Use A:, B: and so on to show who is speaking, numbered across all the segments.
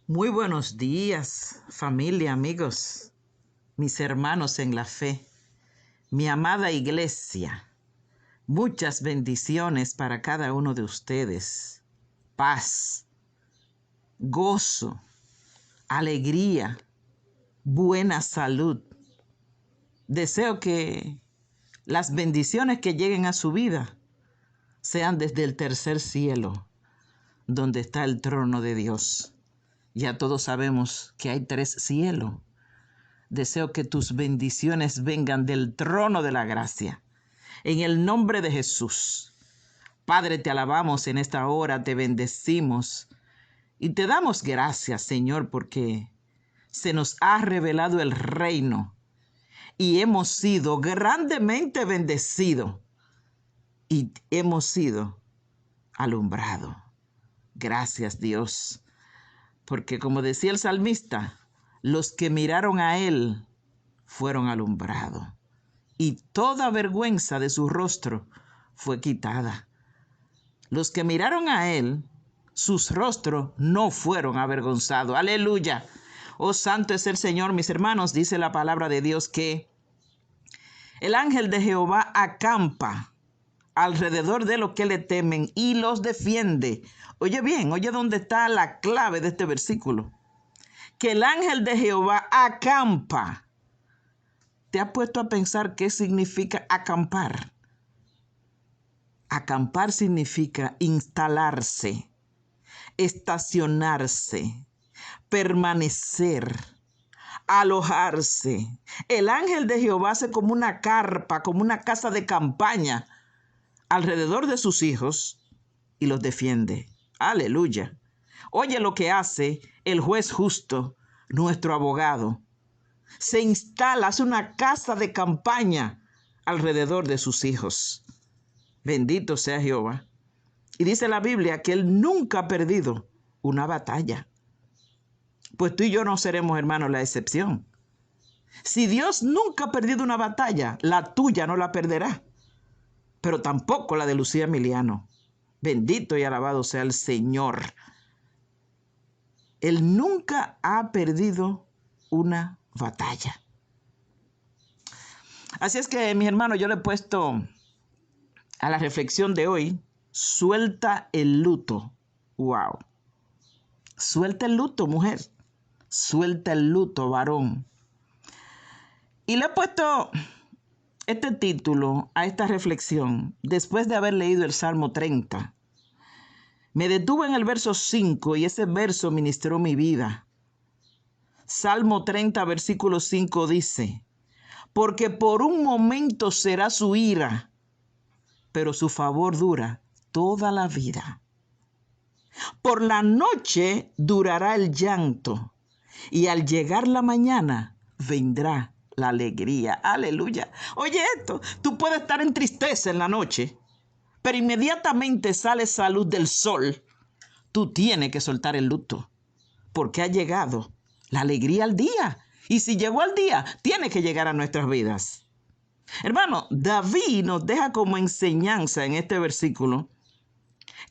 A: Muy buenos días, familia, amigos, mis hermanos en la fe, mi amada iglesia. Muchas bendiciones para cada uno de ustedes. Paz, gozo, alegría, buena salud. Deseo que las bendiciones que lleguen a su vida sean desde el tercer cielo, donde está el trono de Dios. Ya todos sabemos que hay 3 cielos. Deseo que tus bendiciones vengan del trono de la gracia. En el nombre de Jesús. Padre, te alabamos en esta hora, te bendecimos y te damos gracias, Señor, porque se nos ha revelado el reino y hemos sido grandemente bendecidos y hemos sido alumbrados. Gracias, Dios, porque como decía el salmista, los que miraron a Él fueron alumbrados y toda vergüenza de su rostro fue quitada. Los que miraron a Él, sus rostros no fueron avergonzados. Aleluya. Oh, santo es el Señor, mis hermanos. Dice la palabra de Dios que el ángel de Jehová acampa alrededor de los que le temen y los defiende. Oye bien, oye dónde está la clave de este versículo. Que el ángel de Jehová acampa. ¿Te has puesto a pensar qué significa acampar? Acampar significa instalarse, estacionarse, permanecer, alojarse. El ángel de Jehová hace como una carpa, como una casa de campaña alrededor de sus hijos y los defiende. Aleluya. Oye lo que hace el juez justo, nuestro abogado. Se instala, hace una casa de campaña alrededor de sus hijos. Bendito sea Jehová. Y dice la Biblia que Él nunca ha perdido una batalla. Pues tú y yo no seremos, hermanos, la excepción. Si Dios nunca ha perdido una batalla, la tuya no la perderá. Pero tampoco la de Lucía Emiliano. Bendito y alabado sea el Señor. Él nunca ha perdido una batalla. Así es que, mis hermanos, yo le he puesto a la reflexión de hoy, suelta el luto. Wow. Suelta el luto, mujer. Suelta el luto, varón. Y le he puesto este título a esta reflexión después de haber leído el Salmo 30. Me detuve en el verso 5 y ese verso ministró mi vida. Salmo 30, versículo 5 dice: porque por un momento será su ira, pero su favor dura toda la vida. Por la noche durará el llanto, y al llegar la mañana vendrá la alegría. Aleluya. Oye esto, tú puedes estar en tristeza en la noche, pero inmediatamente sale esa luz del sol. Tú tienes que soltar el luto, porque ha llegado la alegría al día. Y si llegó al día, tiene que llegar a nuestras vidas. Hermano, David nos deja como enseñanza en este versículo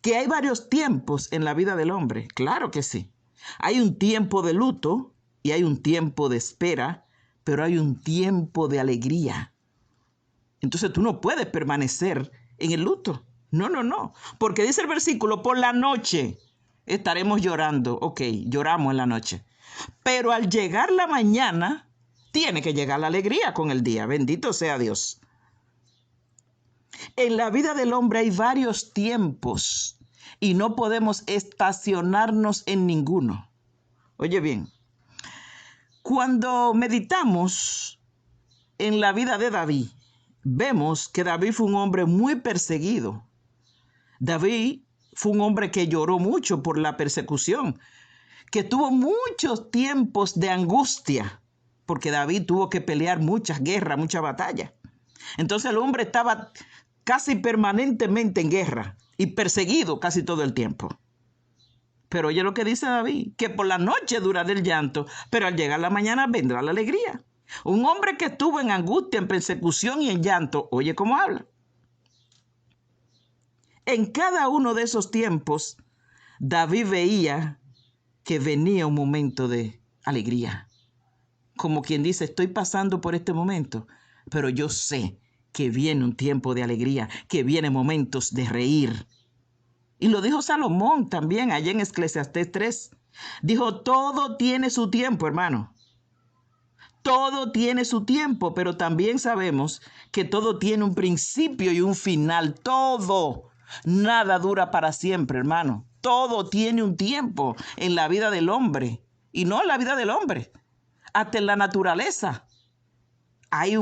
A: que hay varios tiempos en la vida del hombre. Claro que sí. Hay un tiempo de luto y hay un tiempo de espera, pero hay un tiempo de alegría. Entonces tú no puedes permanecer en el luto. No, no, no. Porque dice el versículo, por la noche estaremos llorando. Ok, lloramos en la noche. Pero al llegar la mañana, tiene que llegar la alegría con el día. Bendito sea Dios. En la vida del hombre hay varios tiempos y no podemos estacionarnos en ninguno. Oye bien, cuando meditamos en la vida de David, vemos que David fue un hombre muy perseguido. David fue un hombre que lloró mucho por la persecución, que tuvo muchos tiempos de angustia, porque David tuvo que pelear muchas guerras, muchas batallas. Entonces el hombre estaba casi permanentemente en guerra y perseguido casi todo el tiempo. Pero oye lo que dice David, que por la noche durará el llanto, pero al llegar la mañana vendrá la alegría. Un hombre que estuvo en angustia, en persecución y en llanto, oye cómo habla. En cada uno de esos tiempos, David veía que venía un momento de alegría. Como quien dice, estoy pasando por este momento, pero yo sé que viene un tiempo de alegría, que vienen momentos de reír. Y lo dijo Salomón también allá en Eclesiastés 3. Dijo, todo tiene su tiempo, hermano. Todo tiene su tiempo, pero también sabemos que todo tiene un principio y un final. Todo. Nada dura para siempre, hermano. Todo tiene un tiempo en la vida del hombre. Y no en la vida del hombre. Hasta en la naturaleza. Hay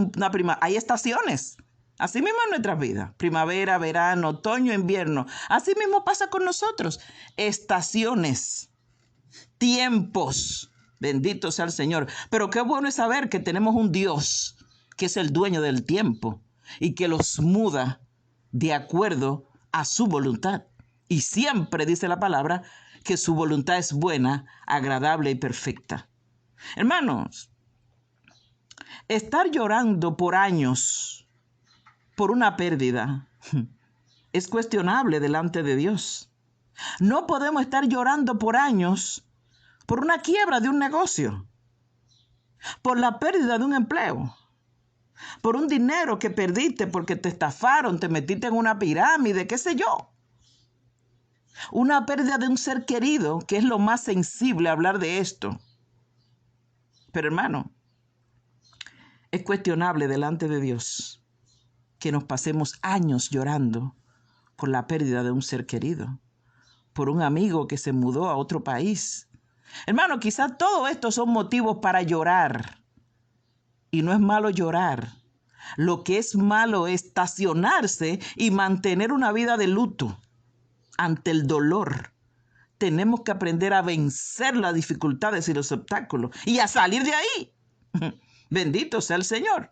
A: estaciones. Así mismo en nuestras vidas. Primavera, verano, otoño, invierno. Así mismo pasa con nosotros. Estaciones. Tiempos. Bendito sea el Señor. Pero qué bueno es saber que tenemos un Dios que es el dueño del tiempo y que los muda de acuerdo a su voluntad. Y siempre dice la palabra que su voluntad es buena, agradable y perfecta. Hermanos, estar llorando por años por una pérdida es cuestionable delante de Dios. No podemos estar llorando por años por una quiebra de un negocio, por la pérdida de un empleo, por un dinero que perdiste porque te estafaron, te metiste en una pirámide, qué sé yo. Una pérdida de un ser querido, que es lo más sensible hablar de esto. Pero hermano, es cuestionable delante de Dios que nos pasemos años llorando por la pérdida de un ser querido, por un amigo que se mudó a otro país. Hermano, quizás todo esto son motivos para llorar. Y no es malo llorar. Lo que es malo es estacionarse y mantener una vida de luto ante el dolor. Tenemos que aprender a vencer las dificultades y los obstáculos y a salir de ahí. Bendito sea el Señor.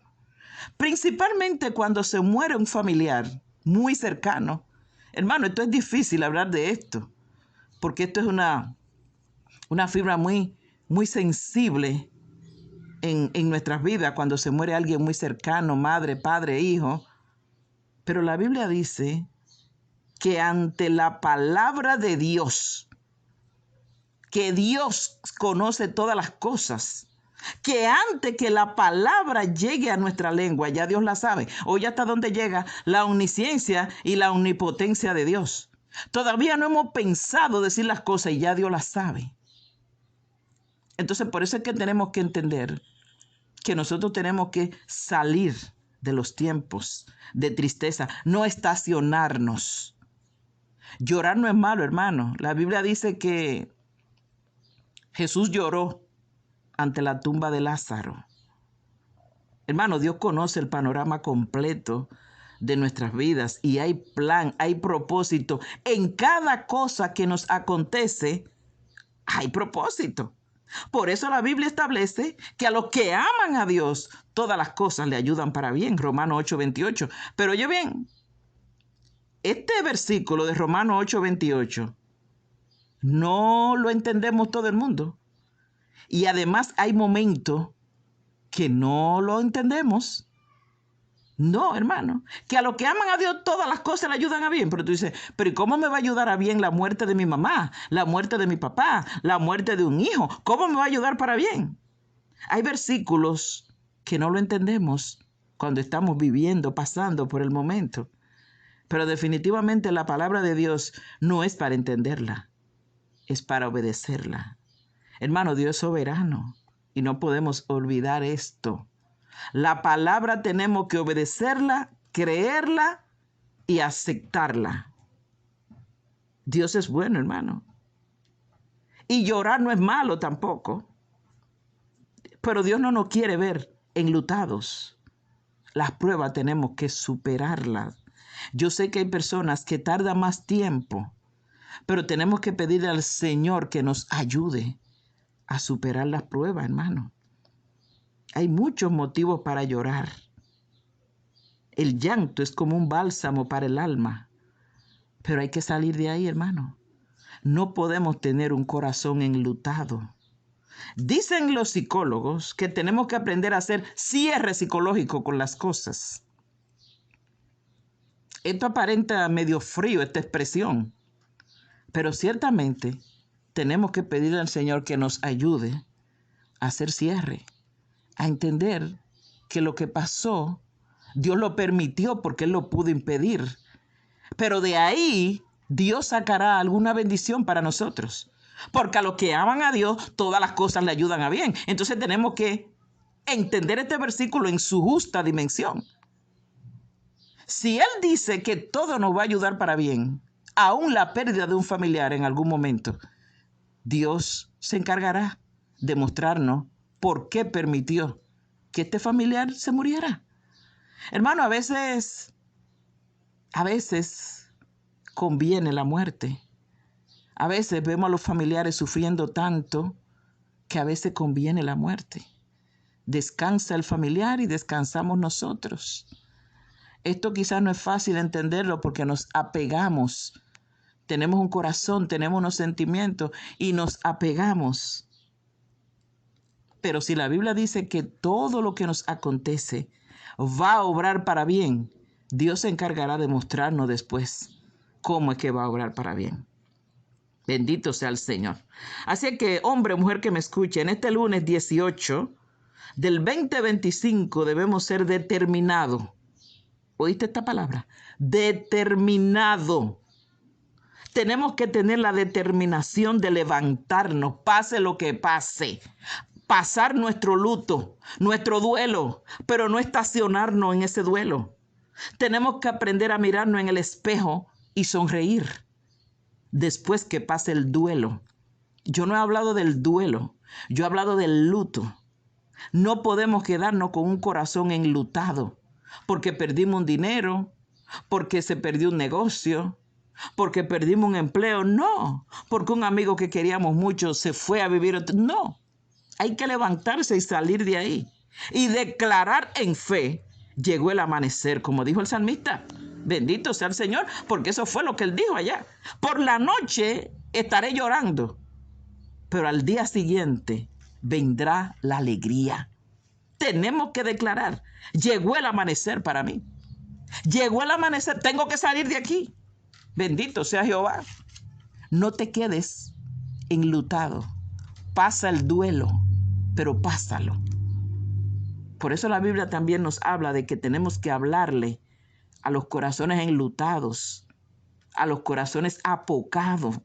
A: Principalmente cuando se muere un familiar muy cercano. Hermano, esto es difícil hablar de esto, porque esto es una fibra muy, muy sensible en nuestras vidas cuando se muere alguien muy cercano, madre, padre, hijo. Pero la Biblia dice que ante la palabra de Dios, que Dios conoce todas las cosas, que antes que la palabra llegue a nuestra lengua, ya Dios la sabe. Oye, hasta dónde llega la omnisciencia y la omnipotencia de Dios. Todavía no hemos pensado decir las cosas y ya Dios las sabe. Entonces, por eso es que tenemos que entender que nosotros tenemos que salir de los tiempos de tristeza, no estacionarnos. Llorar no es malo, hermano. La Biblia dice que Jesús lloró ante la tumba de Lázaro. Hermano, Dios conoce el panorama completo de nuestras vidas y hay plan, hay propósito. En cada cosa que nos acontece, hay propósito. Por eso la Biblia establece que a los que aman a Dios, todas las cosas le ayudan para bien. Romanos 8:28. Pero oye bien, este versículo de Romanos 8:28 no lo entendemos todo el mundo. Y además hay momentos que no lo entendemos. No, hermano, que a los que aman a Dios todas las cosas le ayudan a bien. Pero tú dices, pero ¿y cómo me va a ayudar a bien la muerte de mi mamá, la muerte de mi papá, la muerte de un hijo? ¿Cómo me va a ayudar para bien? Hay versículos que no lo entendemos cuando estamos viviendo, pasando por el momento. Pero definitivamente la palabra de Dios no es para entenderla, es para obedecerla. Hermano, Dios es soberano y no podemos olvidar esto. La palabra tenemos que obedecerla, creerla y aceptarla. Dios es bueno, hermano. Y llorar no es malo tampoco. Pero Dios no nos quiere ver enlutados. Las pruebas tenemos que superarlas. Yo sé que hay personas que tardan más tiempo, pero tenemos que pedirle al Señor que nos ayude a superar las pruebas, hermano. Hay muchos motivos para llorar. El llanto es como un bálsamo para el alma, pero hay que salir de ahí, hermano. No podemos tener un corazón enlutado. Dicen los psicólogos que tenemos que aprender a hacer cierre psicológico con las cosas. Esto aparenta medio frío, esta expresión, pero ciertamente tenemos que pedirle al Señor que nos ayude a hacer cierre, a entender que lo que pasó, Dios lo permitió porque Él lo pudo impedir. Pero de ahí Dios sacará alguna bendición para nosotros. Porque a los que aman a Dios, todas las cosas le ayudan a bien. Entonces tenemos que entender este versículo en su justa dimensión. Si Él dice que todo nos va a ayudar para bien, aún la pérdida de un familiar en algún momento, Dios se encargará de mostrarnos por qué permitió que este familiar se muriera. Hermano, a veces conviene la muerte. A veces vemos a los familiares sufriendo tanto que a veces conviene la muerte. Descansa el familiar y descansamos nosotros. Esto quizás no es fácil entenderlo porque nos apegamos. Tenemos un corazón, tenemos unos sentimientos y nos apegamos. Pero si la Biblia dice que todo lo que nos acontece va a obrar para bien, Dios se encargará de mostrarnos después cómo es que va a obrar para bien. Bendito sea el Señor. Así que, hombre o mujer que me escuche, en este lunes 18 del 2025 debemos ser determinados. ¿Oíste esta palabra? Determinado. Tenemos que tener la determinación de levantarnos, pase lo que pase. Pasar nuestro luto, nuestro duelo, pero no estacionarnos en ese duelo. Tenemos que aprender a mirarnos en el espejo y sonreír después que pase el duelo. Yo no he hablado del duelo, yo he hablado del luto. No podemos quedarnos con un corazón enlutado porque perdimos un dinero, porque se perdió un negocio, porque perdimos un empleo. No, porque un amigo que queríamos mucho se fue a vivir. No, hay que levantarse y salir de ahí y declarar en fe. Llegó el amanecer, como dijo el salmista. Bendito sea el Señor, porque eso fue lo que él dijo allá. Por la noche estaré llorando, pero al día siguiente vendrá la alegría. Tenemos que declarar, llegó el amanecer para mí. Llegó el amanecer, tengo que salir de aquí. Bendito sea Jehová. No te quedes enlutado. Pasa el duelo, pero pásalo. Por eso la Biblia también nos habla de que tenemos que hablarle a los corazones enlutados, a los corazones apocados,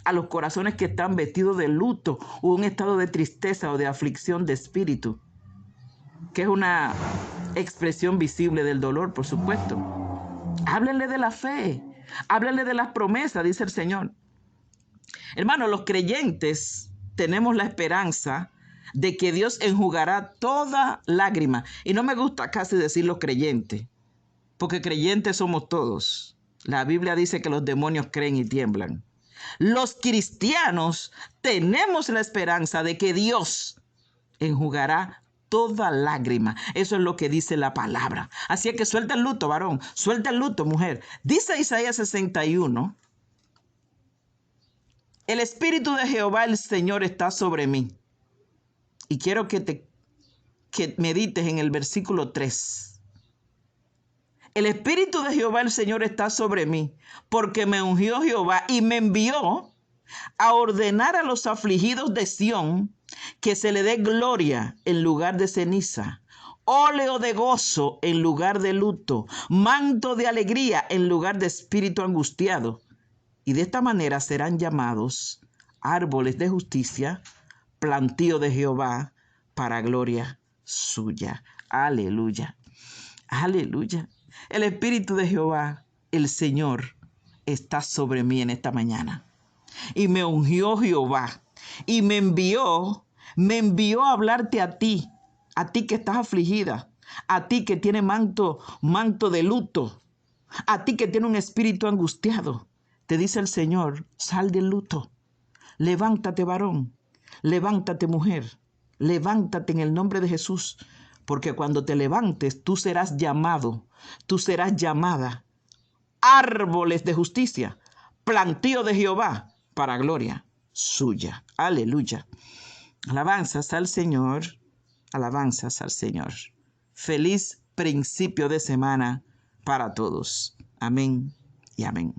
A: a los corazones que están vestidos de luto o un estado de tristeza o de aflicción de espíritu, que es una expresión visible del dolor, por supuesto. Háblenle de la fe, háblenle de las promesas, dice el Señor. Hermanos, los creyentes tenemos la esperanza de que Dios enjugará toda lágrima. Y no me gusta casi decir los creyentes, porque creyentes somos todos. La Biblia dice que los demonios creen y tiemblan. Los cristianos tenemos la esperanza de que Dios enjugará toda lágrima. Eso es lo que dice la palabra. Así es que suelta el luto, varón. Suelta el luto, mujer. Dice Isaías 61. El Espíritu de Jehová el Señor está sobre mí. Y quiero que medites en el versículo 3. El Espíritu de Jehová el Señor está sobre mí, porque me ungió Jehová y me envió a ordenar a los afligidos de Sión que se le dé gloria en lugar de ceniza, óleo de gozo en lugar de luto, manto de alegría en lugar de espíritu angustiado. Y de esta manera serán llamados árboles de justicia, plantío de Jehová para gloria suya. Aleluya. Aleluya. El Espíritu de Jehová, el Señor, está sobre mí en esta mañana. Y me ungió Jehová y me envió a hablarte a ti que estás afligida, a ti que tiene manto de luto, a ti que tiene un espíritu angustiado. Te dice el Señor, sal del luto, levántate varón, levántate mujer, levántate en el nombre de Jesús, porque cuando te levantes tú serás llamado, tú serás llamada árboles de justicia, plantío de Jehová para gloria suya. Aleluya. Alabanzas al Señor, alabanzas al Señor. Feliz principio de semana para todos. Amén y amén.